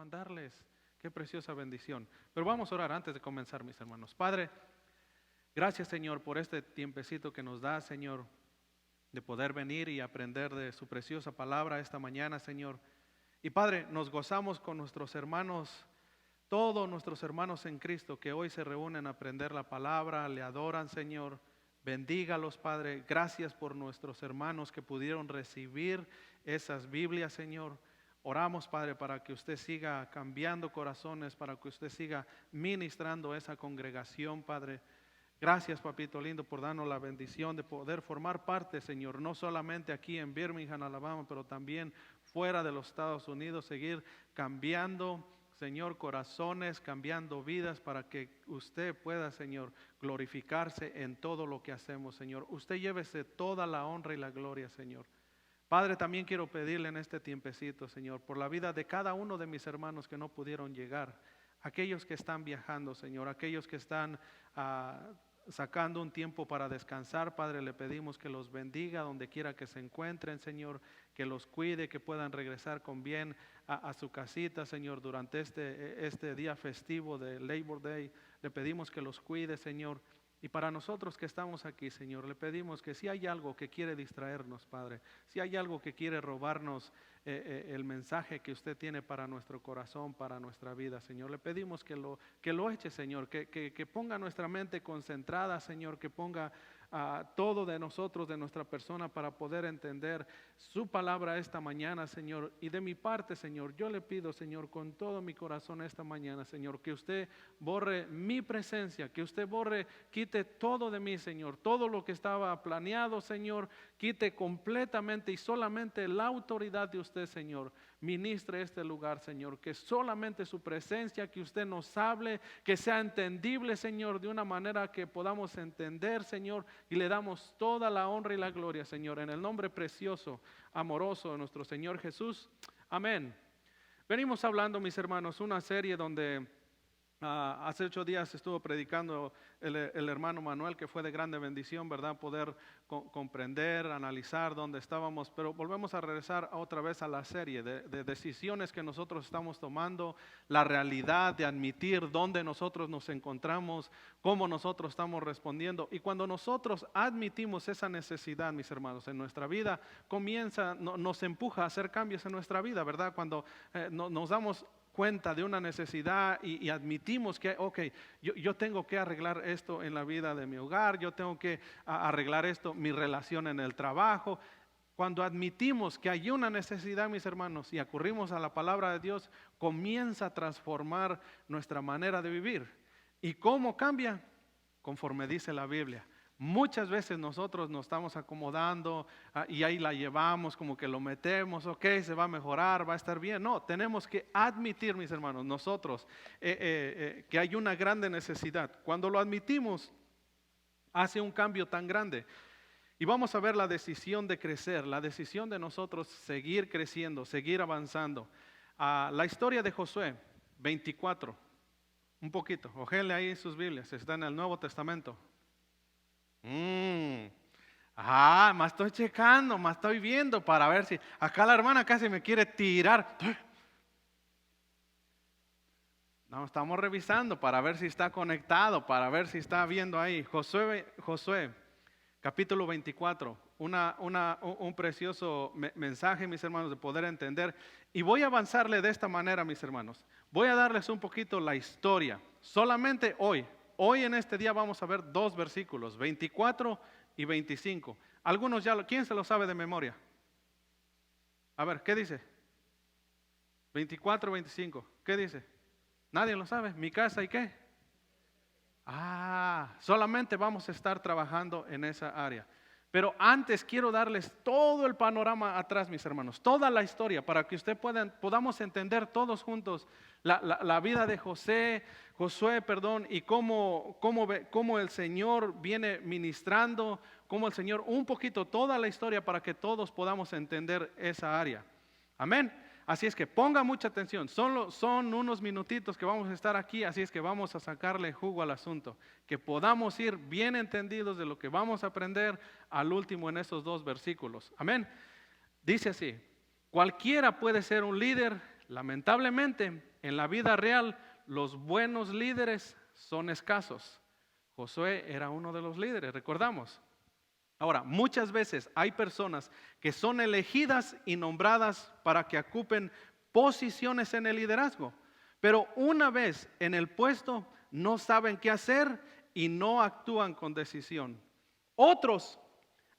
mandarles. Qué preciosa bendición. Pero vamos a orar antes de comenzar, mis hermanos. Padre, gracias, Señor, por este tiempecito que nos da, Señor, de poder venir y aprender de su preciosa palabra esta mañana, Señor. Y Padre, nos gozamos con nuestros hermanos, todos nuestros hermanos en Cristo que hoy se reúnen a aprender la palabra, le adoran, Señor. Bendígalos, Padre. Gracias por nuestros hermanos que pudieron recibir esas Biblias, Señor. Oramos, Padre, para que usted siga cambiando corazones, para que usted siga ministrando esa congregación, Padre. Gracias, papito lindo, por darnos la bendición de poder formar parte, Señor, no solamente aquí en Birmingham, Alabama, pero también fuera de los Estados Unidos, seguir cambiando, Señor, corazones, cambiando vidas para que usted pueda, Señor, glorificarse en todo lo que hacemos, Señor. Usted llévese toda la honra y la gloria, Señor. Padre, también quiero pedirle en este tiempecito, Señor, por la vida de cada uno de mis hermanos que no pudieron llegar, aquellos que están viajando, Señor, aquellos que están sacando un tiempo para descansar, Padre, le pedimos que los bendiga donde quiera que se encuentren, Señor, que los cuide, que puedan regresar con bien a su casita, Señor, durante este día festivo de Labor Day. Le pedimos que los cuide, Señor. Y para nosotros que estamos aquí, Señor, le pedimos que si hay algo que quiere distraernos, Padre, si hay algo que quiere robarnos el mensaje que usted tiene para nuestro corazón, para nuestra vida, Señor, le pedimos que lo eche, Señor, que ponga nuestra mente concentrada, Señor, que ponga todo de nosotros, de nuestra persona, para poder entender su palabra esta mañana, Señor. Y de mi parte, Señor, yo le pido, Señor, con todo mi corazón esta mañana, Señor, que usted borre mi presencia, que usted quite todo de mí, Señor, todo lo que estaba planeado, Señor, quite completamente y solamente la autoridad de usted, Señor, ministre este lugar, Señor, que solamente su presencia, que usted nos hable, que sea entendible, Señor, de una manera que podamos entender, Señor, y le damos toda la honra y la gloria, Señor, en el nombre precioso, amoroso de nuestro Señor Jesús. Amén. Venimos hablando, mis hermanos, una serie donde hace 8 días estuvo predicando el hermano Manuel, que fue de grande bendición, ¿verdad? Poder comprender, analizar dónde estábamos, pero volvemos a regresar otra vez a la serie de decisiones que nosotros estamos tomando, la realidad de admitir dónde nosotros nos encontramos, cómo nosotros estamos respondiendo. Y cuando nosotros admitimos esa necesidad, mis hermanos, en nuestra vida, nos empuja a hacer cambios en nuestra vida, ¿verdad? Cuando nos damos cuenta de una necesidad y admitimos que, ok, yo tengo que arreglar esto en la vida de mi hogar, yo tengo que arreglar esto, mi relación en el trabajo. Cuando admitimos que hay una necesidad, mis hermanos, y acurrimos a la palabra de Dios, comienza a transformar nuestra manera de vivir. ¿Y cómo cambia? Conforme dice la Biblia. Muchas veces nosotros nos estamos acomodando y ahí la llevamos, como que lo metemos, ok, se va a mejorar, va a estar bien. No, tenemos que admitir, mis hermanos, nosotros que hay una grande necesidad. Cuando lo admitimos, hace un cambio tan grande. Y vamos a ver la decisión de crecer, la decisión de nosotros seguir creciendo, seguir avanzando. La historia de Josué 24, un poquito, ojenle ahí sus Biblias, está en el Nuevo Testamento. Me estoy checando, me estoy viendo para ver si acá la hermana casi me quiere tirar. No, estamos revisando para ver si está conectado, para ver si está viendo ahí. Josué, capítulo 24, un precioso mensaje, mis hermanos, de poder entender. Y voy a avanzarle de esta manera, mis hermanos. Voy a darles un poquito la historia, solamente hoy. Hoy en este día vamos a ver 2 versículos, 24 y 25. Algunos ¿quién se lo sabe de memoria? A ver, ¿qué dice? 24, 25, ¿qué dice? Nadie lo sabe. ¿Mi casa y qué? Solamente vamos a estar trabajando en esa área. Pero antes quiero darles todo el panorama atrás, mis hermanos, toda la historia, para que podamos entender todos juntos la vida de Josué, y cómo el Señor viene ministrando, cómo el Señor, un poquito, toda la historia para que todos podamos entender esa área. Amén. Así es que ponga mucha atención, son unos minutitos que vamos a estar aquí, así es que vamos a sacarle jugo al asunto, que podamos ir bien entendidos de lo que vamos a aprender al último en estos 2 versículos. Amén. Dice así: cualquiera puede ser un líder, lamentablemente en la vida real los buenos líderes son escasos. Josué era uno de los líderes, recordamos. Ahora, muchas veces hay personas que son elegidas y nombradas para que ocupen posiciones en el liderazgo, pero una vez en el puesto no saben qué hacer y no actúan con decisión. Otros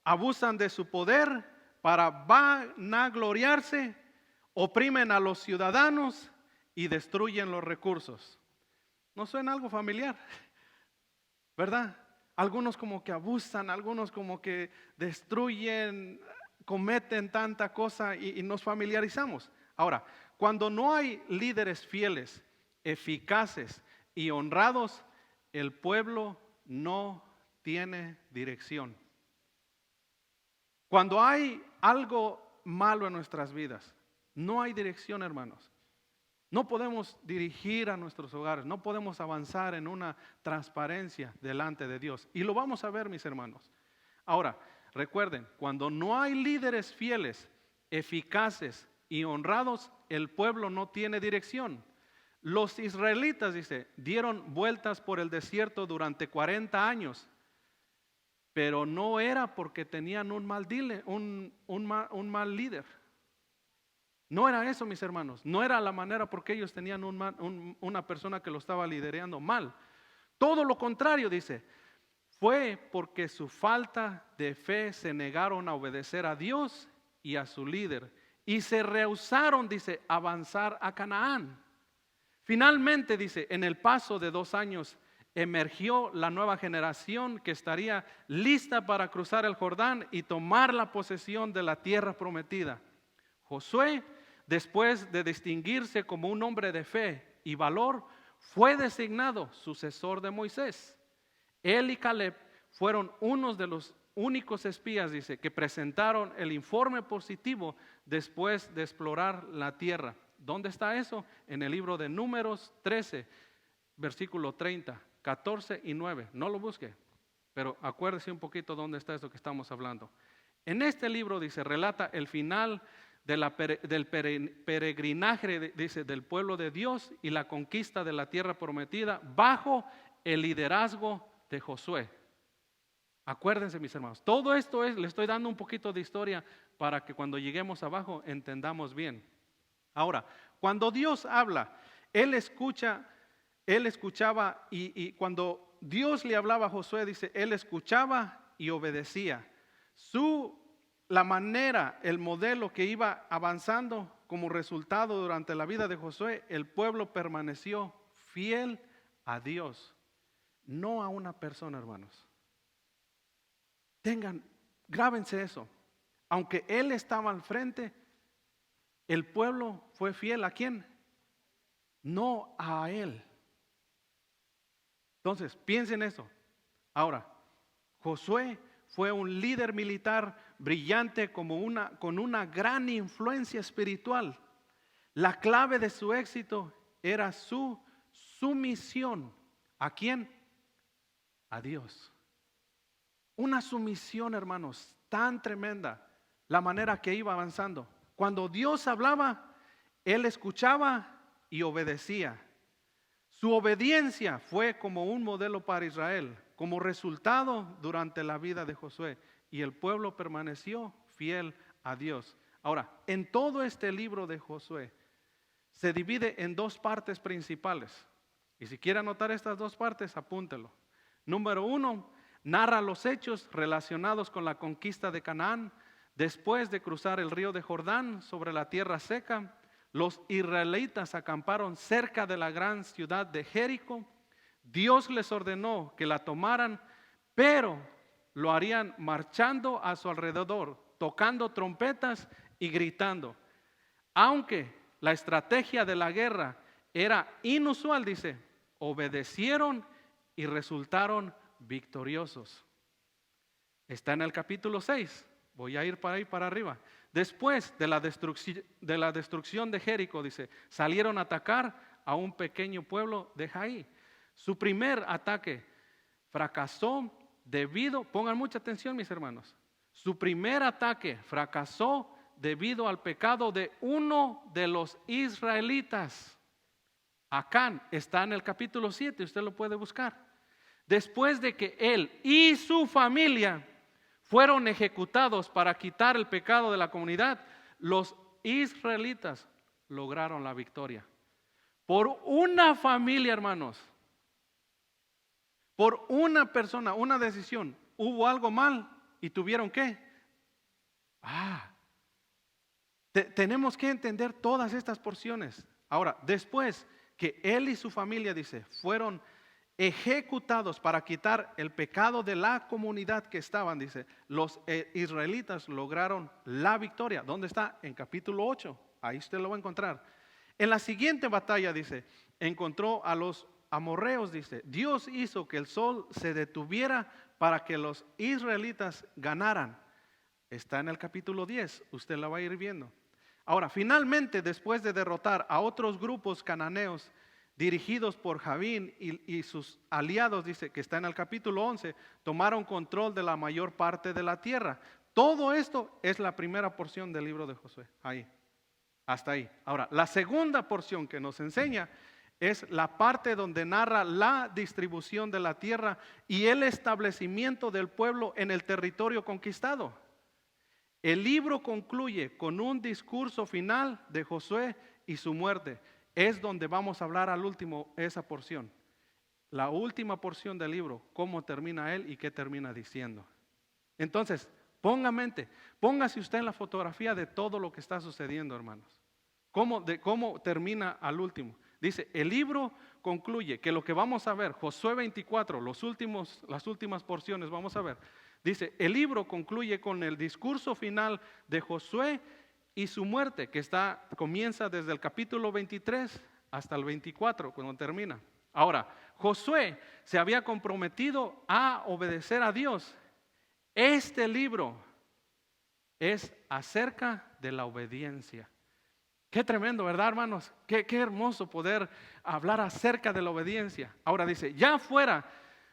abusan de su poder para vanagloriarse, oprimen a los ciudadanos y destruyen los recursos. ¿No suena algo familiar? ¿Verdad? Algunos como que abusan, algunos como que destruyen, cometen tanta cosa y nos familiarizamos. Ahora, cuando no hay líderes fieles, eficaces y honrados, el pueblo no tiene dirección. Cuando hay algo malo en nuestras vidas, no hay dirección, hermanos. No podemos dirigir a nuestros hogares, no podemos avanzar en una transparencia delante de Dios. Y lo vamos a ver, mis hermanos. Ahora, recuerden, cuando no hay líderes fieles, eficaces y honrados, el pueblo no tiene dirección. Los israelitas, dice, dieron vueltas por el desierto durante 40 años, pero no era porque tenían un mal líder. No era eso, mis hermanos. No era la manera porque ellos tenían una persona que lo estaba liderando mal. Todo lo contrario, dice, fue porque su falta de fe se negaron a obedecer a Dios y a su líder. Y se rehusaron, dice, a avanzar a Canaán. Finalmente, dice, en el paso de 2 años emergió la nueva generación que estaría lista para cruzar el Jordán y tomar la posesión de la tierra prometida. Josué, después de distinguirse como un hombre de fe y valor, fue designado sucesor de Moisés. Él y Caleb fueron unos de los únicos espías, dice, que presentaron el informe positivo después de explorar la tierra. ¿Dónde está eso? En el libro de Números 13, versículo 30, 14 y 9. No lo busque, pero acuérdese un poquito dónde está eso que estamos hablando. En este libro, dice, relata el final del peregrinaje, dice, del pueblo de Dios y la conquista de la tierra prometida bajo el liderazgo de Josué. Acuérdense, mis hermanos, todo esto le estoy dando un poquito de historia para que cuando lleguemos abajo entendamos bien. Ahora, cuando Dios habla, Él escuchaba y cuando Dios le hablaba a Josué, dice, Él escuchaba y obedecía. La manera, el modelo que iba avanzando como resultado durante la vida de Josué, el pueblo permaneció fiel a Dios, no a una persona, hermanos. Grábense eso. Aunque él estaba al frente, el pueblo fue fiel ¿a quién? No a él. Entonces, piensen eso. Ahora, Josué fue un líder militar brillante con una gran influencia espiritual. La clave de su éxito era su sumisión. ¿A quién? A Dios. Una sumisión, hermanos, tan tremenda, la manera que iba avanzando. Cuando Dios hablaba, él escuchaba y obedecía. Su obediencia fue como un modelo para Israel, como resultado durante la vida de Josué, y el pueblo permaneció fiel a Dios. Ahora, en todo este libro de Josué se divide en 2 partes principales, y si quiere anotar estas 2 partes, apúntelo. Número 1, narra los hechos relacionados con la conquista de Canaán. Después de cruzar el río de Jordán sobre la tierra seca, los israelitas acamparon cerca de la gran ciudad de Jericó. Dios les ordenó que la tomaran, pero lo harían marchando a su alrededor, tocando trompetas y gritando. Aunque la estrategia de la guerra era inusual, dice, obedecieron y resultaron victoriosos. Está en el capítulo 6. Voy a ir para ahí para arriba. Después de la destrucción de Jericó, dice, salieron a atacar a un pequeño pueblo de Jaí. Su primer ataque fracasó pongan mucha atención, mis hermanos. Su primer ataque fracasó debido al pecado de uno de los israelitas. Acán está en el capítulo 7, usted lo puede buscar. Después de que él y su familia fueron ejecutados para quitar el pecado de la comunidad, los israelitas lograron la victoria. Por una familia, hermanos, por una persona, una decisión, hubo algo mal y tuvieron que. Tenemos que entender todas estas porciones. Ahora, después que él y su familia, dice, fueron ejecutados para quitar el pecado de la comunidad que estaban, dice, los israelitas lograron la victoria. ¿Dónde está? En capítulo 8, ahí usted lo va a encontrar. En la siguiente batalla, dice, encontró a los amorreos, dice, Dios hizo que el sol se detuviera para que los israelitas ganaran. Está en el capítulo 10, usted la va a ir viendo. Ahora, finalmente, después de derrotar a otros grupos cananeos dirigidos por Javín y sus aliados, dice que está en el capítulo 11, tomaron control de la mayor parte de la tierra. Todo esto es la primera porción del libro de Josué, ahí, hasta ahí. Ahora, la segunda porción que nos enseña es la parte donde narra la distribución de la tierra y el establecimiento del pueblo en el territorio conquistado. El libro concluye con un discurso final de Josué y su muerte. Es donde vamos a hablar al último esa porción. La última porción del libro, cómo termina él y qué termina diciendo. Entonces, póngase usted en la fotografía de todo lo que está sucediendo, hermanos. Cómo termina al último. Dice, el libro concluye que lo que vamos a ver, Josué 24, las últimas porciones vamos a ver. Dice, el libro concluye con el discurso final de Josué y su muerte, que comienza desde el capítulo 23 hasta el 24, cuando termina. Ahora, Josué se había comprometido a obedecer a Dios. Este libro es acerca de la obediencia. Qué tremendo, ¿verdad, hermanos? Qué hermoso poder hablar acerca de la obediencia. Ahora dice, ya fuera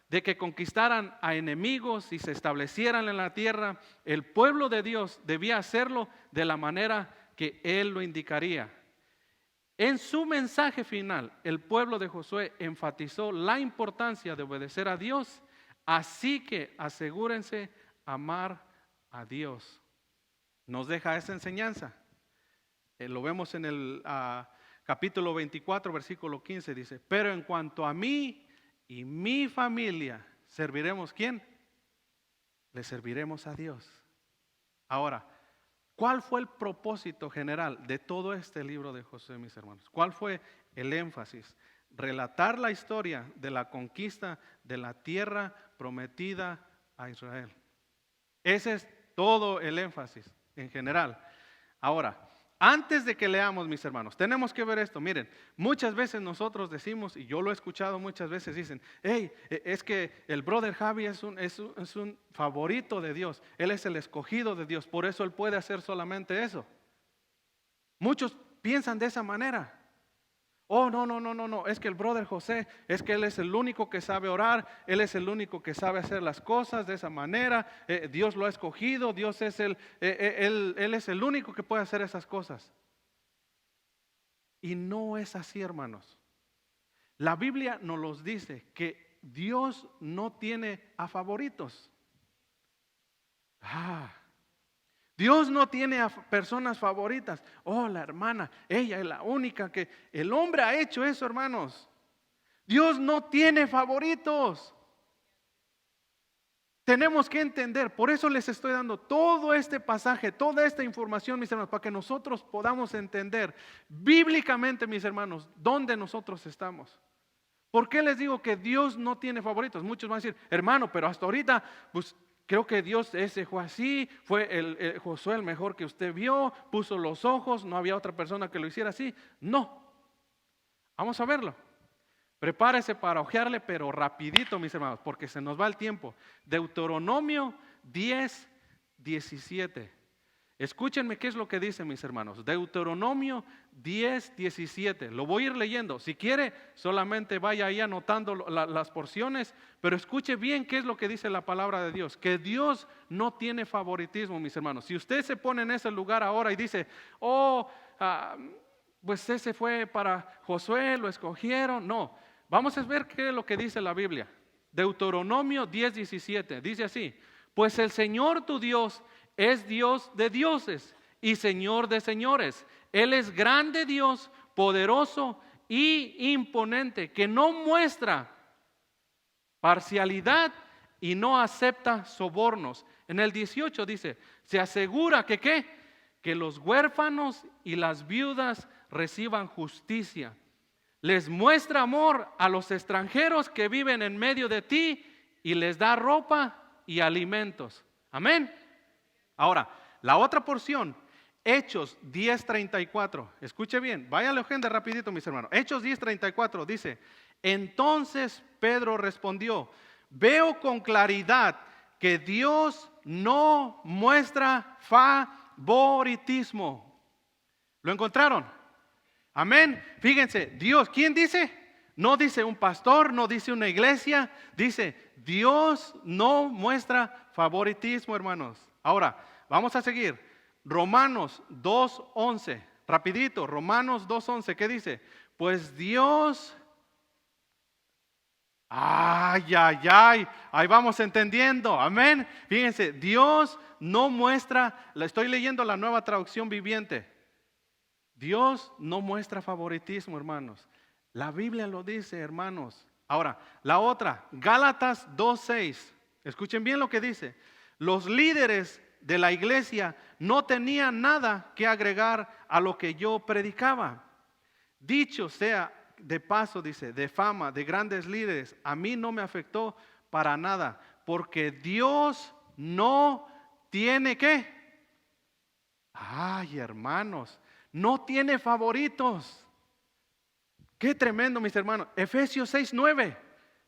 de que conquistaran a enemigos y se establecieran en la tierra, el pueblo de Dios debía hacerlo de la manera que Él lo indicaría. En su mensaje final, el pueblo de Josué enfatizó la importancia de obedecer a Dios, así que asegúrense amar a Dios. Nos deja esa enseñanza. Lo vemos en el capítulo 24, versículo 15, dice, pero en cuanto a mí y mi familia, ¿serviremos quién? Le serviremos a Dios. Ahora, ¿cuál fue el propósito general de todo este libro de Josué, mis hermanos? ¿Cuál fue el énfasis? Relatar la historia de la conquista de la tierra prometida a Israel. Ese es todo el énfasis en general. Ahora, antes de que leamos, mis hermanos, tenemos que ver esto. Miren, muchas veces nosotros decimos, y yo lo he escuchado muchas veces, dicen, hey, es que el brother Javi es un favorito de Dios. Él es el escogido de Dios, por eso él puede hacer solamente eso. Muchos piensan de esa manera. Oh, no, es que el brother José, es que él es el único que sabe orar, él es el único que sabe hacer las cosas de esa manera, Dios lo ha escogido, Dios es él es el único que puede hacer esas cosas. Y no es así, hermanos. La Biblia nos los dice que Dios no tiene a favoritos. Dios no tiene a personas favoritas. Oh, la hermana, ella es la única que... El hombre ha hecho eso, hermanos. Dios no tiene favoritos. Tenemos que entender, por eso les estoy dando todo este pasaje, toda esta información, mis hermanos, para que nosotros podamos entender bíblicamente, mis hermanos, dónde nosotros estamos. ¿Por qué les digo que Dios no tiene favoritos? Muchos van a decir, hermano, pero hasta ahorita, pues... Creo que Dios ese fue así, fue Josué el mejor que usted vio, puso los ojos, no había otra persona que lo hiciera así. No, vamos a verlo. Prepárese para ojearle, pero rapidito, mis hermanos, porque se nos va el tiempo. Deuteronomio 10, 17. Escúchenme qué es lo que dice, mis hermanos. Deuteronomio 10, 17. Lo voy a ir leyendo. Si quiere, solamente vaya ahí anotando las porciones, pero escuche bien qué es lo que dice la palabra de Dios. Que Dios no tiene favoritismo, mis hermanos. Si usted se pone en ese lugar ahora y dice, pues ese fue para Josué, lo escogieron. No, vamos a ver qué es lo que dice la Biblia. Deuteronomio 10:17, dice así: pues el Señor tu Dios es Dios de dioses y Señor de señores. Él es grande Dios, poderoso y imponente, que no muestra parcialidad y no acepta sobornos. En el 18 dice, se asegura que ¿qué? Que los huérfanos y las viudas reciban justicia. Les muestra amor a los extranjeros que viven en medio de ti y les da ropa y alimentos. Amén. Ahora, la otra porción, Hechos 10:34. Escuche bien, vaya a la agenda rapidito, mis hermanos. Hechos 10:34 dice: entonces Pedro respondió: veo con claridad que Dios no muestra favoritismo. ¿Lo encontraron? Amén. Fíjense, Dios, ¿quién dice? No dice un pastor, no dice una iglesia, dice Dios no muestra favoritismo, hermanos. Ahora, vamos a seguir. Romanos 2:11, rapidito, Romanos 2:11, ¿qué dice? Pues Dios, ay, ahí vamos entendiendo, amén. Fíjense, Dios no muestra, la estoy leyendo la Nueva Traducción Viviente. Dios no muestra favoritismo, hermanos. La Biblia lo dice, hermanos. Ahora, la otra, Gálatas 2:6. Escuchen bien lo que dice. Los líderes de la iglesia no tenían nada que agregar a lo que yo predicaba. Dicho sea de paso, dice, de fama, de grandes líderes, a mí no me afectó para nada, porque Dios no tiene ¿qué? Ay, hermanos, no tiene favoritos. Qué tremendo, mis hermanos. Efesios 6:9.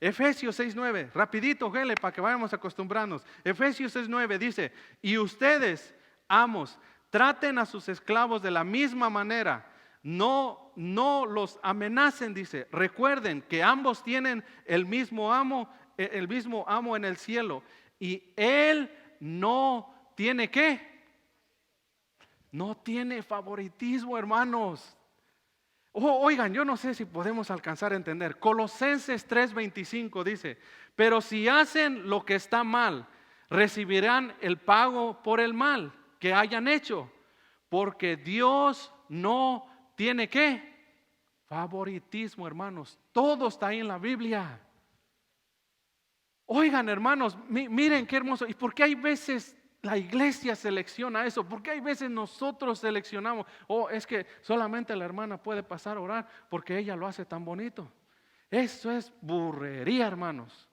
Efesios 6:9. Rapidito, gele, para que vayamos acostumbrarnos. Efesios 6:9 dice: y ustedes, amos, traten a sus esclavos de la misma manera. No los amenacen, dice. Recuerden que ambos tienen el mismo amo en el cielo. Y Él no tiene ¿qué? No tiene favoritismo, hermanos. Oigan, yo no sé si podemos alcanzar a entender. Colosenses 3:25 dice: pero si hacen lo que está mal, recibirán el pago por el mal que hayan hecho, porque Dios no tiene ¿qué? Favoritismo, hermanos. Todo está ahí en la Biblia. Oigan, hermanos, miren qué hermoso. ¿Y por qué hay veces la iglesia selecciona eso? ¿Por qué hay veces nosotros seleccionamos? Es que solamente la hermana puede pasar a orar porque ella lo hace tan bonito. Eso es burrería, hermanos.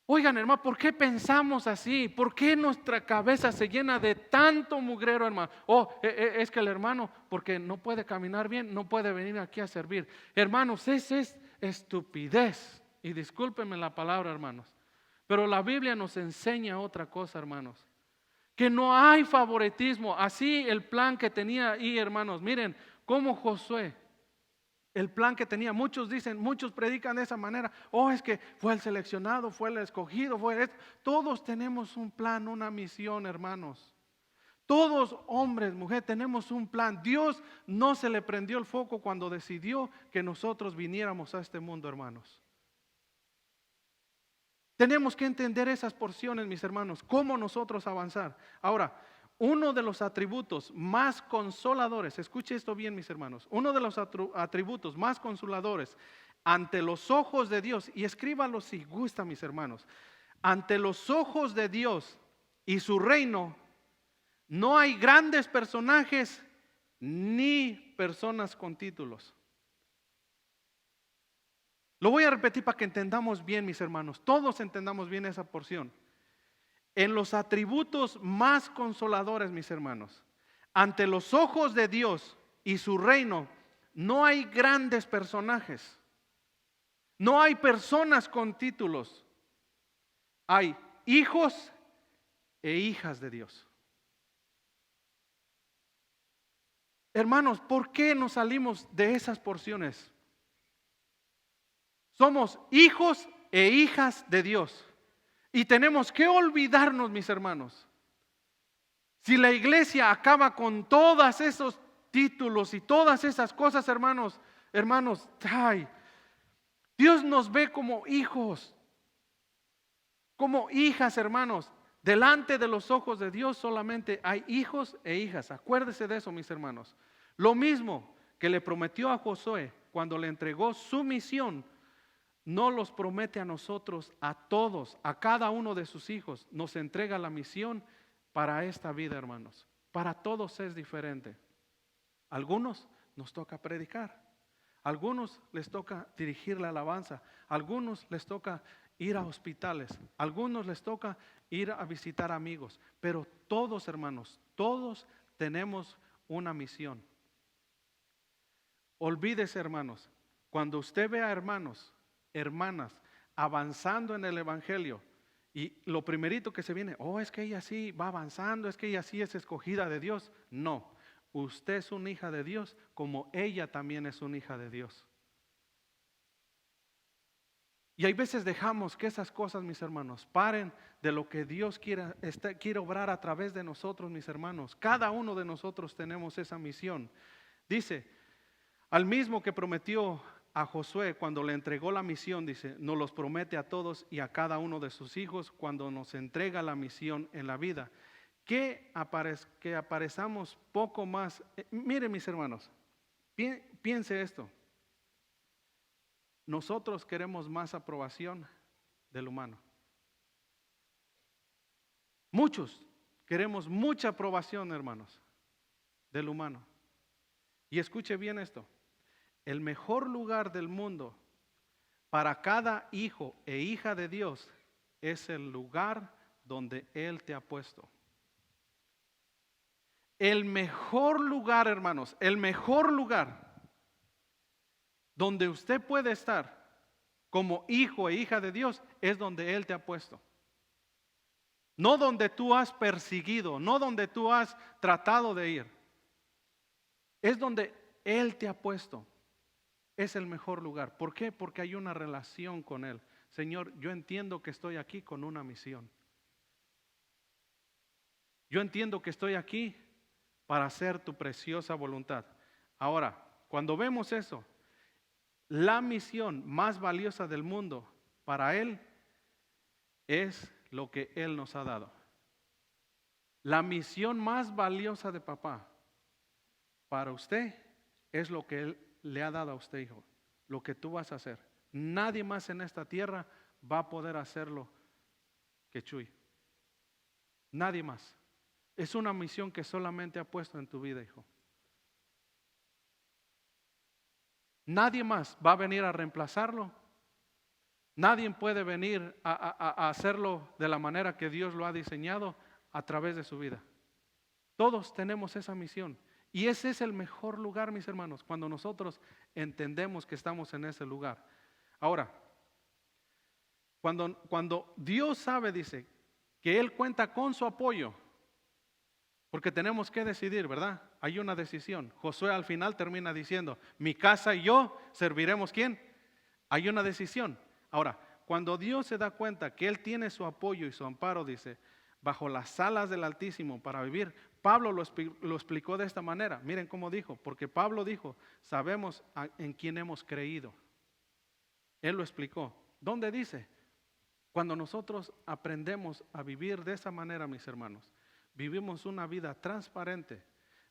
Oigan, hermano, ¿por qué pensamos así? ¿Por qué nuestra cabeza se llena de tanto mugrero, hermano? Es que el hermano, porque no puede caminar bien, no puede venir aquí a servir. Hermanos, esa es estupidez. Y discúlpenme la palabra, hermanos, pero la Biblia nos enseña otra cosa, hermanos, que no hay favoritismo. Así el plan que tenía ahí, hermanos, miren cómo Josué, el plan que tenía, muchos predican de esa manera. Es que fue el seleccionado, fue el escogido, todos tenemos un plan, una misión, hermanos. Todos, hombres, mujeres, tenemos un plan. Dios no se le prendió el foco cuando decidió que nosotros viniéramos a este mundo, hermanos. Tenemos que entender esas porciones, mis hermanos, cómo nosotros avanzar. Ahora, uno de los atributos más consoladores, escuche esto bien, mis hermanos, uno de los atributos más consoladores ante los ojos de Dios, y escríbalo si gusta, mis hermanos, ante los ojos de Dios y su reino, no hay grandes personajes ni personas con títulos. Lo voy a repetir para que entendamos bien, mis hermanos, todos entendamos bien esa porción. En los atributos más consoladores, mis hermanos, ante los ojos de Dios y su reino, no hay grandes personajes, no hay personas con títulos, hay hijos e hijas de Dios. Hermanos, ¿por qué nos salimos de esas porciones? Somos hijos e hijas de Dios. Y tenemos que olvidarnos, mis hermanos. Si la iglesia acaba con todos esos títulos y todas esas cosas, hermanos, ay, Dios nos ve como hijos, como hijas, hermanos. Delante de los ojos de Dios solamente hay hijos e hijas. Acuérdese de eso, mis hermanos. Lo mismo que le prometió a Josué cuando le entregó su misión, no los promete a nosotros, a todos, a cada uno de sus hijos. Nos entrega la misión para esta vida, hermanos. Para todos es diferente. Algunos nos toca predicar. Algunos les toca dirigir la alabanza. Algunos les toca ir a hospitales. Algunos les toca ir a visitar amigos. Pero todos, hermanos, todos tenemos una misión. Olvídese, hermanos, cuando usted vea hermanos, hermanas, avanzando en el evangelio, y lo primerito que se viene, es que ella sí va avanzando, es que ella sí es escogida de Dios. No, usted es una hija de Dios como ella también es una hija de Dios. Y hay veces dejamos que esas cosas, mis hermanos, paren de lo que Dios quiere obrar a través de nosotros, mis hermanos. Cada uno de nosotros tenemos esa misión. Dice, al mismo que prometió a Josué cuando le entregó la misión, dice, nos los promete a todos y a cada uno de sus hijos cuando nos entrega la misión en la vida. Que aparezcamos poco más. Miren, mis hermanos, piense esto. Nosotros queremos más aprobación del humano. Muchos queremos mucha aprobación, hermanos, del humano. Y escuche bien esto. El mejor lugar del mundo para cada hijo e hija de Dios es el lugar donde Él te ha puesto. El mejor lugar, hermanos, el mejor lugar donde usted puede estar como hijo e hija de Dios es donde Él te ha puesto. No donde tú has perseguido, no donde tú has tratado de ir. Es donde Él te ha puesto. Es el mejor lugar. ¿Por qué? Porque hay una relación con Él. Señor, yo entiendo que estoy aquí con una misión. Yo entiendo que estoy aquí para hacer tu preciosa voluntad. Ahora, cuando vemos eso, la misión más valiosa del mundo para Él es lo que Él nos ha dado. La misión más valiosa de papá para usted es lo que Él le ha dado a usted, hijo. Lo que tú vas a hacer. Nadie más en esta tierra va a poder hacerlo que Chuy. Nadie más. Es una misión que solamente ha puesto en tu vida, hijo. Nadie más va a venir a reemplazarlo. Nadie puede venir a hacerlo de la manera que Dios lo ha diseñado a través de su vida. Todos tenemos esa misión. Y ese es el mejor lugar, mis hermanos, cuando nosotros entendemos que estamos en ese lugar. Ahora, cuando Dios sabe, dice, que Él cuenta con su apoyo, porque tenemos que decidir, ¿verdad? Hay una decisión. Josué al final termina diciendo, mi casa y yo serviremos, ¿quién? Hay una decisión. Ahora, cuando Dios se da cuenta que Él tiene su apoyo y su amparo, dice, bajo las alas del Altísimo para vivir, Pablo lo explicó de esta manera. Miren cómo dijo, porque Pablo dijo, sabemos en quién hemos creído. Él lo explicó. ¿Dónde dice? Cuando nosotros aprendemos a vivir de esa manera, mis hermanos, vivimos una vida transparente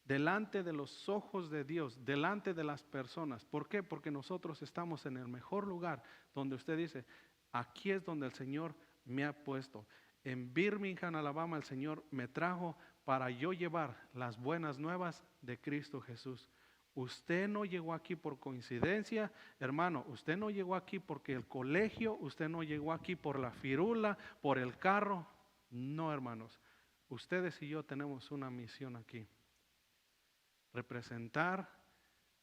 delante de los ojos de Dios, delante de las personas. ¿Por qué? Porque nosotros estamos en el mejor lugar donde usted dice, aquí es donde el Señor me ha puesto. En Birmingham, Alabama, el Señor me trajo para yo llevar las buenas nuevas de Cristo Jesús. Usted no llegó aquí por coincidencia, hermano. Usted no llegó aquí porque el colegio, usted no llegó aquí por la firula, por el carro. No, hermanos. Ustedes y yo tenemos una misión aquí. Representar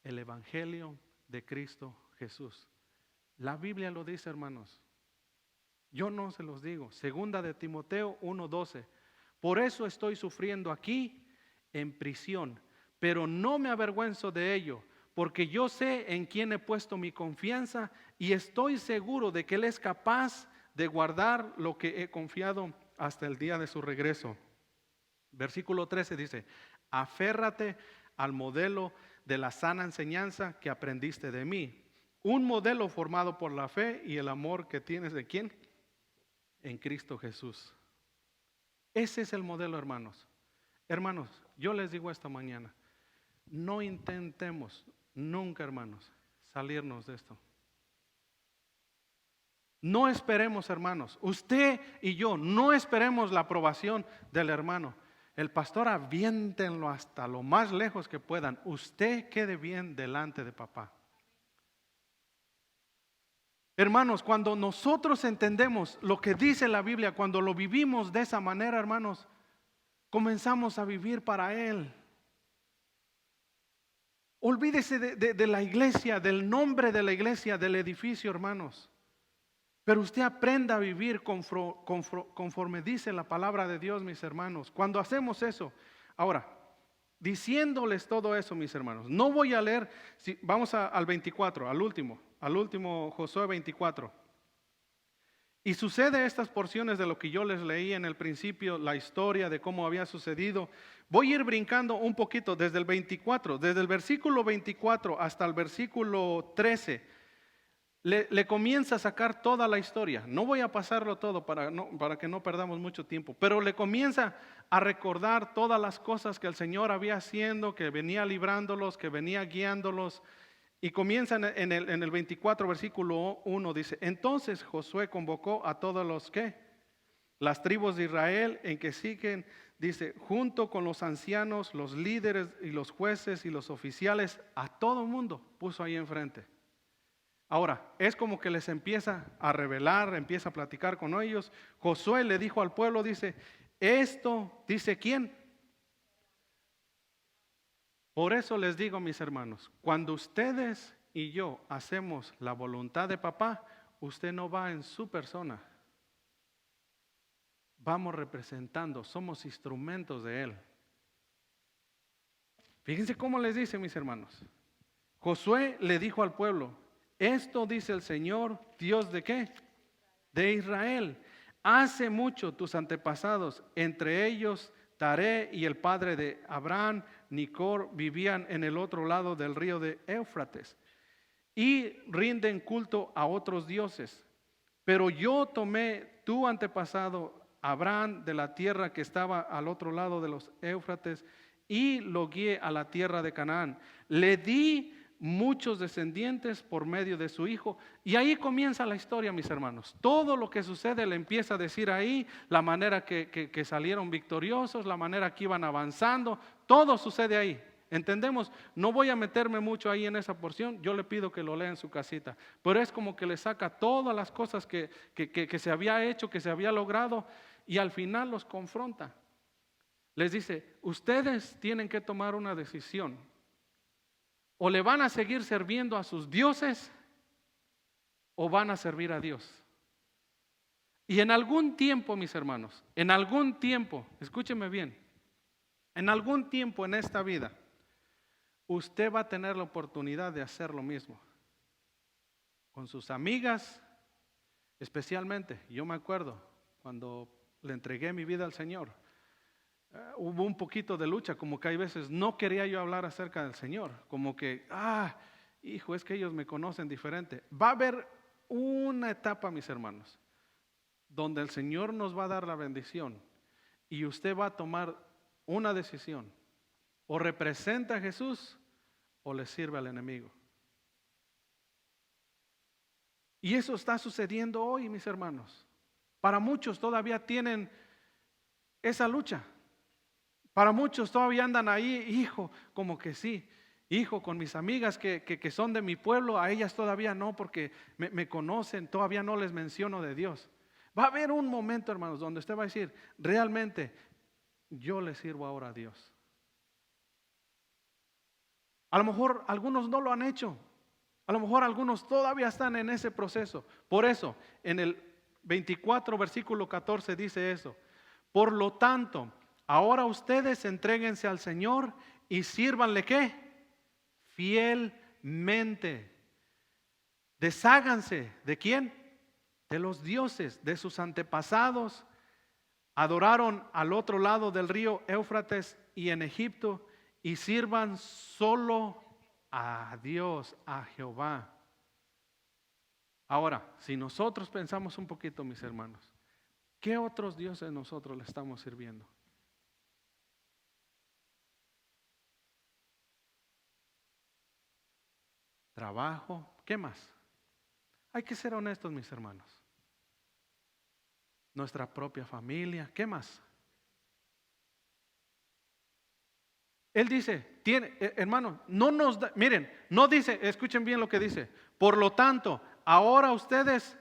el Evangelio de Cristo Jesús. La Biblia lo dice, hermanos. Yo no se los digo. Segunda de Timoteo 1:12. Por eso estoy sufriendo aquí en prisión, pero no me avergüenzo de ello, porque yo sé en quién he puesto mi confianza y estoy seguro de que Él es capaz de guardar lo que he confiado hasta el día de su regreso. Versículo 13 dice, aférrate al modelo de la sana enseñanza que aprendiste de mí. Un modelo formado por la fe y el amor que tienes ¿de quién? En Cristo Jesús. Ese es el modelo, hermanos. Hermanos, yo les digo esta mañana, no intentemos nunca, hermanos, salirnos de esto. No esperemos, hermanos, usted y yo, no esperemos la aprobación del hermano. El pastor, aviéntenlo hasta lo más lejos que puedan. Usted quede bien delante de papá. Hermanos, cuando nosotros entendemos lo que dice la Biblia, cuando lo vivimos de esa manera, hermanos, comenzamos a vivir para Él. Olvídese de la iglesia, del nombre de la iglesia, del edificio, hermanos. Pero usted aprenda a vivir conforme dice la palabra de Dios, mis hermanos. Cuando hacemos eso, ahora, diciéndoles todo eso, mis hermanos, no voy a leer, vamos al 24, al último Josué 24. Y sucede estas porciones de lo que yo les leí en el principio, la historia de cómo había sucedido. Voy a ir brincando un poquito desde el 24, desde el versículo 24 hasta el versículo 13. Le comienza a sacar toda la historia. No voy a pasarlo todo para que no perdamos mucho tiempo, pero le comienza a recordar todas las cosas que el Señor había haciendo, que venía librándolos, que venía guiándolos. Y comienza en el 24, versículo 1, dice: entonces Josué convocó a todos los que, las tribus de Israel en que siguen, dice, junto con los ancianos, los líderes y los jueces y los oficiales, a todo el mundo puso ahí enfrente. Ahora, es como que les empieza a revelar, empieza a platicar con ellos. Josué le dijo al pueblo, dice, esto, dice, ¿quién? Por eso les digo, mis hermanos, cuando ustedes y yo hacemos la voluntad de papá, usted no va en su persona. Vamos representando, somos instrumentos de Él. Fíjense cómo les dice, mis hermanos. Josué le dijo al pueblo, esto dice el Señor, Dios de ¿qué? De Israel. Hace mucho tus antepasados, entre ellos Taré y el padre de Abraham, Nicor, vivían en el otro lado del río de Éufrates y rinden culto a otros dioses. Pero yo tomé tu antepasado Abraham de la tierra que estaba al otro lado de los Éufrates y lo guié a la tierra de Canaán. Le di muchos descendientes por medio de su hijo. Y ahí comienza la historia, mis hermanos. Todo lo que sucede le empieza a decir ahí, la manera que salieron victoriosos, la manera que iban avanzando, todo sucede ahí. ¿Entendemos? No voy a meterme mucho ahí en esa porción, yo le pido que lo lea en su casita, pero es como que le saca todas las cosas que se había hecho, que se había logrado, y al final los confronta. Les dice, ustedes tienen que tomar una decisión. O le van a seguir sirviendo a sus dioses o van a servir a Dios. Y en algún tiempo, mis hermanos, en algún tiempo, escúcheme bien, en algún tiempo en esta vida, usted va a tener la oportunidad de hacer lo mismo. Con sus amigas, especialmente, yo me acuerdo cuando le entregué mi vida al Señor. Hubo un poquito de lucha, como que hay veces no quería yo hablar acerca del Señor, como que, hijo, es que ellos me conocen diferente. Va a haber una etapa, mis hermanos, donde el Señor nos va a dar la bendición y usted va a tomar una decisión, o representa a Jesús o le sirve al enemigo. Y eso está sucediendo hoy, mis hermanos. Para muchos todavía tienen esa lucha. Para muchos todavía andan ahí, hijo, como que sí, hijo, con mis amigas que son de mi pueblo, a ellas todavía no, porque me conocen, todavía no les menciono de Dios. Va a haber un momento, hermanos, donde usted va a decir, realmente, yo le sirvo ahora a Dios. A lo mejor algunos no lo han hecho, a lo mejor algunos todavía están en ese proceso. Por eso, en el 24, versículo 14 dice eso. Por lo tanto, ahora ustedes entréguense al Señor y sírvanle ¿qué? Fielmente. Desháganse ¿de quién? De los dioses, de sus antepasados. Adoraron al otro lado del río Éufrates y en Egipto y sirvan solo a Dios, a Jehová. Ahora, si nosotros pensamos un poquito, mis hermanos, ¿qué otros dioses nosotros le estamos sirviendo? Trabajo, ¿qué más? Hay que ser honestos, mis hermanos. Nuestra propia familia, ¿qué más? Él dice, hermano, no nos da, miren, no dice, escuchen bien lo que dice. Por lo tanto, ahora ustedes,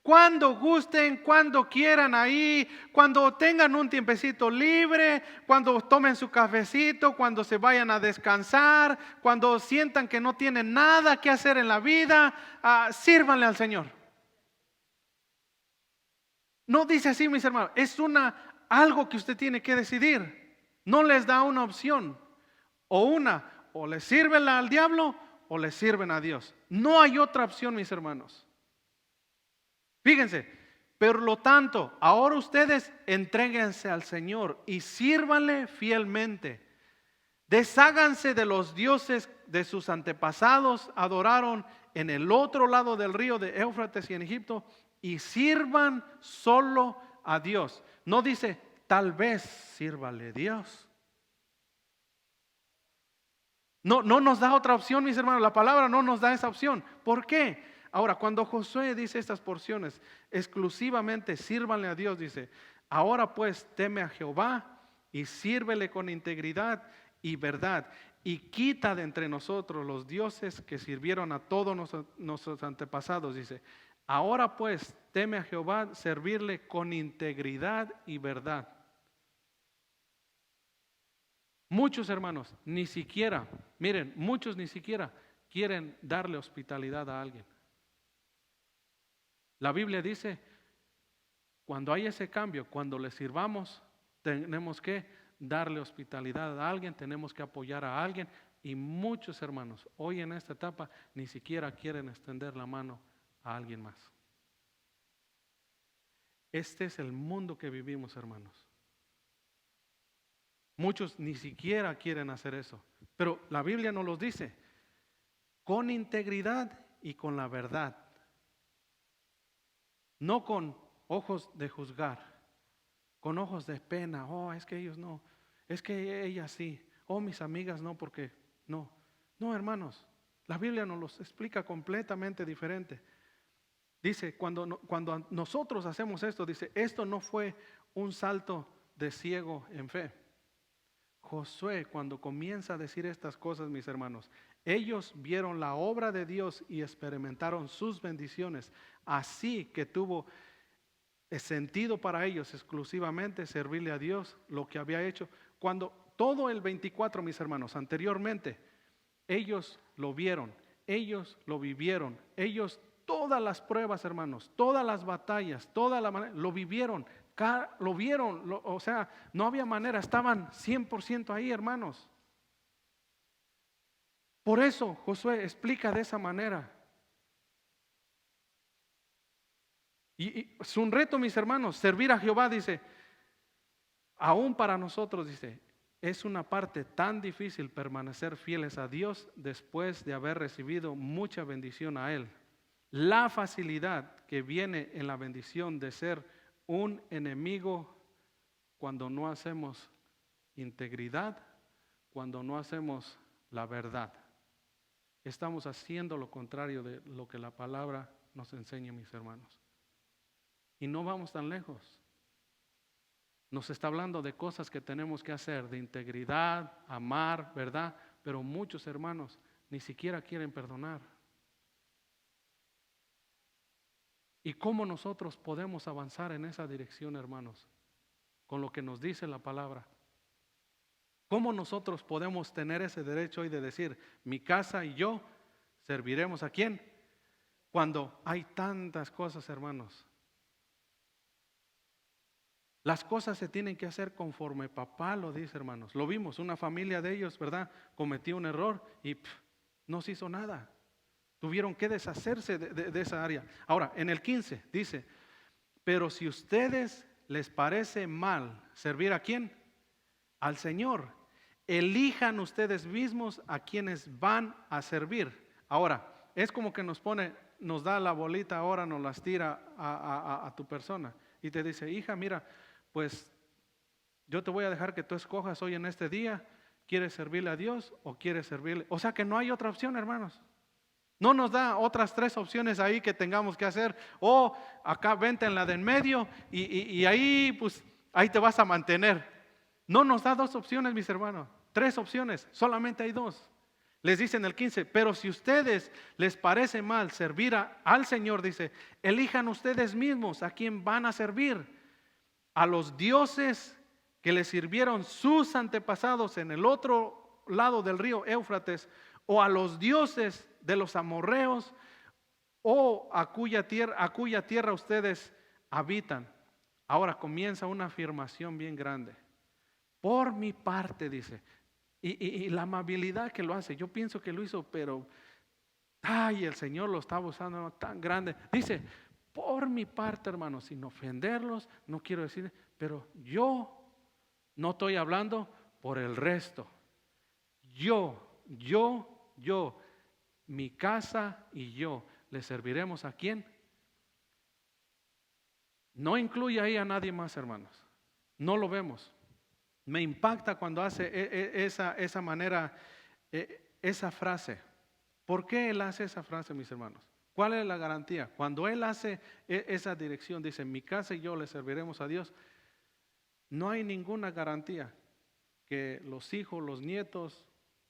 cuando gusten, cuando quieran ahí, cuando tengan un tiempecito libre, cuando tomen su cafecito, cuando se vayan a descansar, cuando sientan que no tienen nada que hacer en la vida, sírvanle al Señor. No dice así, mis hermanos, es algo que usted tiene que decidir. No les da una opción. O le sirven al diablo o le sirven a Dios. No hay otra opción, mis hermanos. Fíjense, por lo tanto, ahora ustedes entréguense al Señor y sírvanle fielmente. Desháganse de los dioses de sus antepasados, adoraron en el otro lado del río de Éufrates y en Egipto, y sirvan solo a Dios. No dice, tal vez sírvale Dios. No nos da otra opción, mis hermanos. La palabra no nos da esa opción. ¿Por qué? Ahora, cuando Josué dice estas porciones, exclusivamente sírvanle a Dios, dice, ahora pues teme a Jehová y sírvele con integridad y verdad, y quita de entre nosotros los dioses que sirvieron a todos nuestros antepasados. Dice, ahora pues teme a Jehová, servirle con integridad y verdad. Muchos hermanos ni siquiera, miren, muchos ni siquiera quieren darle hospitalidad a alguien. La Biblia dice, cuando hay ese cambio, cuando le sirvamos, tenemos que darle hospitalidad a alguien, tenemos que apoyar a alguien. Y muchos hermanos, hoy en esta etapa, ni siquiera quieren extender la mano a alguien más. Este es el mundo que vivimos, hermanos. Muchos ni siquiera quieren hacer eso, pero la Biblia nos lo dice, con integridad y con la verdad, no con ojos de juzgar, con ojos de pena. Oh, es que ellos no, es que ella sí, oh, mis amigas no, porque no, hermanos, la Biblia nos los explica completamente diferente. Dice, cuando nosotros hacemos esto, dice, esto no fue un salto de ciego en fe. Josué, cuando comienza a decir estas cosas, mis hermanos, ellos vieron la obra de Dios y experimentaron sus bendiciones, así que tuvo sentido para ellos exclusivamente servirle a Dios lo que había hecho. Cuando todo el 24, mis hermanos, anteriormente, ellos lo vieron, ellos lo vivieron, ellos todas las pruebas, hermanos, todas las batallas, lo vivieron. Lo vieron, o sea, no había manera, estaban 100% ahí, hermanos. Por eso Josué explica de esa manera. Y es un reto, mis hermanos, servir a Jehová, dice, aún para nosotros, dice, es una parte tan difícil permanecer fieles a Dios después de haber recibido mucha bendición a Él. La facilidad que viene en la bendición de ser un enemigo cuando no hacemos integridad, cuando no hacemos la verdad. Estamos haciendo lo contrario de lo que la palabra nos enseña, mis hermanos. Y no vamos tan lejos. Nos está hablando de cosas que tenemos que hacer, de integridad, amar, ¿verdad? Pero muchos hermanos ni siquiera quieren perdonar. ¿Y cómo nosotros podemos avanzar en esa dirección, hermanos? Con lo que nos dice la palabra. ¿Cómo nosotros podemos tener ese derecho hoy de decir, mi casa y yo serviremos a quién? Cuando hay tantas cosas, hermanos. Las cosas se tienen que hacer conforme papá lo dice, hermanos. Lo vimos, una familia de ellos, ¿verdad? Cometió un error y no se hizo nada. Tuvieron que deshacerse de esa área. Ahora, en el 15 dice, pero si ustedes les parece mal servir a quién, al Señor, elijan ustedes mismos a quienes van a servir. Ahora, es como que nos da la bolita, ahora nos las tira a tu persona y te dice, hija, mira, pues yo te voy a dejar que tú escojas hoy en este día, ¿quieres servirle a Dios o quieres servirle? O sea que no hay otra opción, hermanos. No nos da otras 3 opciones ahí que tengamos que hacer. O acá vente en la de en medio y ahí pues ahí te vas a mantener. No nos da 2 opciones, mis hermanos. 3 opciones, solamente hay 2. Les dice en el 15, pero si ustedes les parece mal servir al Señor, dice, elijan ustedes mismos a quién van a servir. A los dioses que les sirvieron sus antepasados en el otro lado del río Éufrates, o a los dioses de los amorreos, o a cuya tierra ustedes habitan. Ahora comienza una afirmación bien grande. Por mi parte, dice, y la amabilidad que lo hace, yo pienso que lo hizo, pero el Señor lo estaba usando tan grande. Dice, por mi parte, hermanos, sin ofenderlos, no quiero decir, pero yo no estoy hablando por el resto. Yo, mi casa y yo, ¿le serviremos a quién? No incluye ahí a nadie más, hermanos. No lo vemos. Me impacta cuando hace esa manera, esa frase. ¿Por qué él hace esa frase, mis hermanos? ¿Cuál es la garantía? Cuando él hace esa dirección, dice, mi casa y yo le serviremos a Dios, no hay ninguna garantía que los hijos, los nietos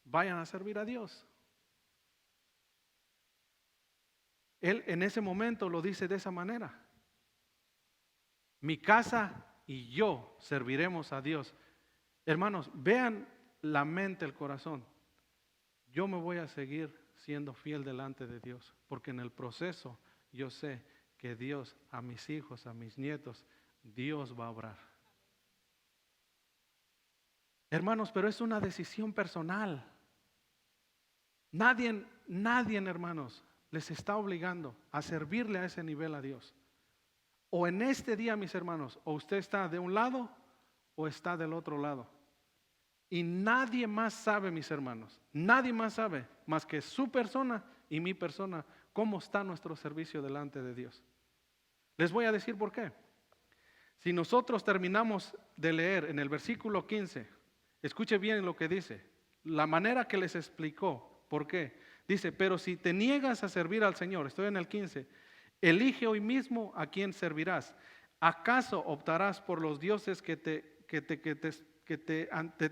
vayan a servir a Dios. Él en ese momento lo dice de esa manera. Mi casa y yo serviremos a Dios. Hermanos, vean la mente, el corazón. Yo me voy a seguir siendo fiel delante de Dios, porque en el proceso yo sé que Dios, a mis hijos, a mis nietos, Dios va a obrar. Hermanos, pero es una decisión personal. Nadie, hermanos, les está obligando a servirle a ese nivel a Dios. O en este día, mis hermanos, o usted está de un lado o está del otro lado. Y nadie más sabe, mis hermanos, nadie más sabe más que su persona y mi persona cómo está nuestro servicio delante de Dios. Les voy a decir por qué. Si nosotros terminamos de leer en el versículo 15, escuche bien lo que dice, la manera que les explicó, ¿por qué? Dice, pero si te niegas a servir al Señor, estoy en el 15, elige hoy mismo a quién servirás. ¿Acaso optarás por los dioses que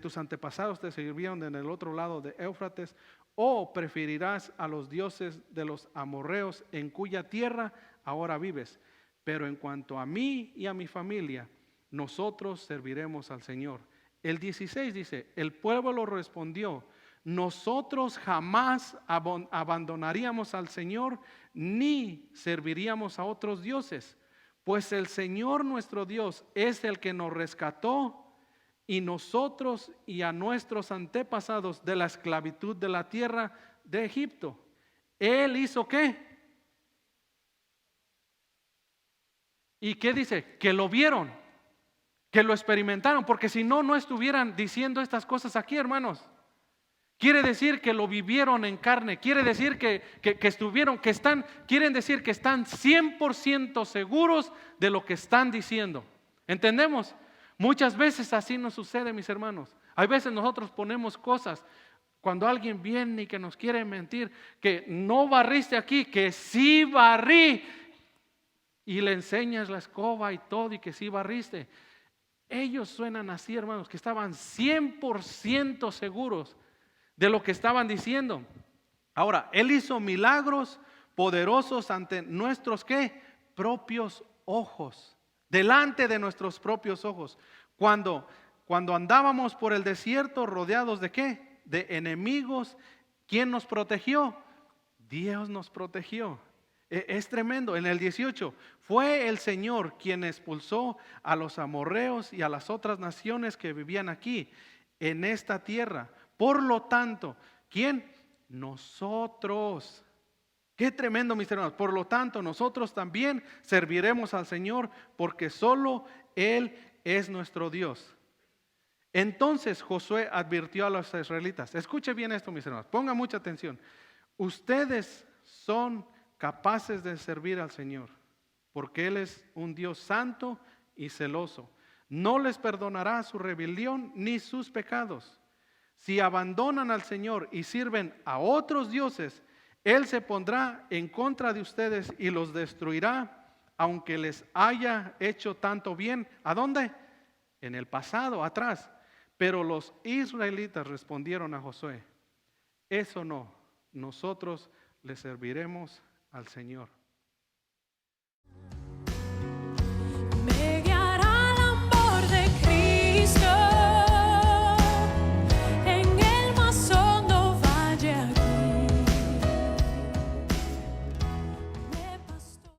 tus antepasados te sirvieron en el otro lado de Éufrates? ¿O preferirás a los dioses de los amorreos en cuya tierra ahora vives? Pero en cuanto a mí y a mi familia, nosotros serviremos al Señor. El 16 dice, el pueblo respondió, nosotros jamás abandonaríamos al Señor ni serviríamos a otros dioses, pues el Señor nuestro Dios es el que nos rescató y nosotros y a nuestros antepasados de la esclavitud de la tierra de Egipto. ¿Él hizo qué? ¿Y qué dice? Que lo vieron, que lo experimentaron, porque si no, no estuvieran diciendo estas cosas aquí, hermanos. Quiere decir que lo vivieron en carne, quiere decir que quieren decir que están 100% seguros de lo que están diciendo. ¿Entendemos? Muchas veces así nos sucede, mis hermanos. Hay veces nosotros ponemos cosas, cuando alguien viene y que nos quiere mentir, que no barriste aquí, que sí barrí, y le enseñas la escoba y todo y que sí barriste. Ellos suenan así, hermanos, que estaban 100% seguros de lo que estaban diciendo. Ahora, Él hizo milagros poderosos ante nuestros ¿qué? Propios ojos, delante de nuestros propios ojos. Cuando andábamos por el desierto rodeados de ¿qué? De enemigos, ¿quién nos protegió? Dios nos protegió. Es tremendo. En el 18, fue el Señor quien expulsó a los amorreos y a las otras naciones que vivían aquí, en esta tierra. Por lo tanto, ¿quién? Nosotros. Qué tremendo, mis hermanos. Por lo tanto, nosotros también serviremos al Señor, porque solo Él es nuestro Dios. Entonces Josué advirtió a los israelitas. Escuche bien esto, mis hermanos. Ponga mucha atención. Ustedes son capaces de servir al Señor, porque Él es un Dios santo y celoso. No les perdonará su rebelión ni sus pecados. Si abandonan al Señor y sirven a otros dioses, Él se pondrá en contra de ustedes y los destruirá, aunque les haya hecho tanto bien. ¿A dónde? En el pasado, atrás. Pero los israelitas respondieron a Josué: eso no, nosotros le serviremos al Señor.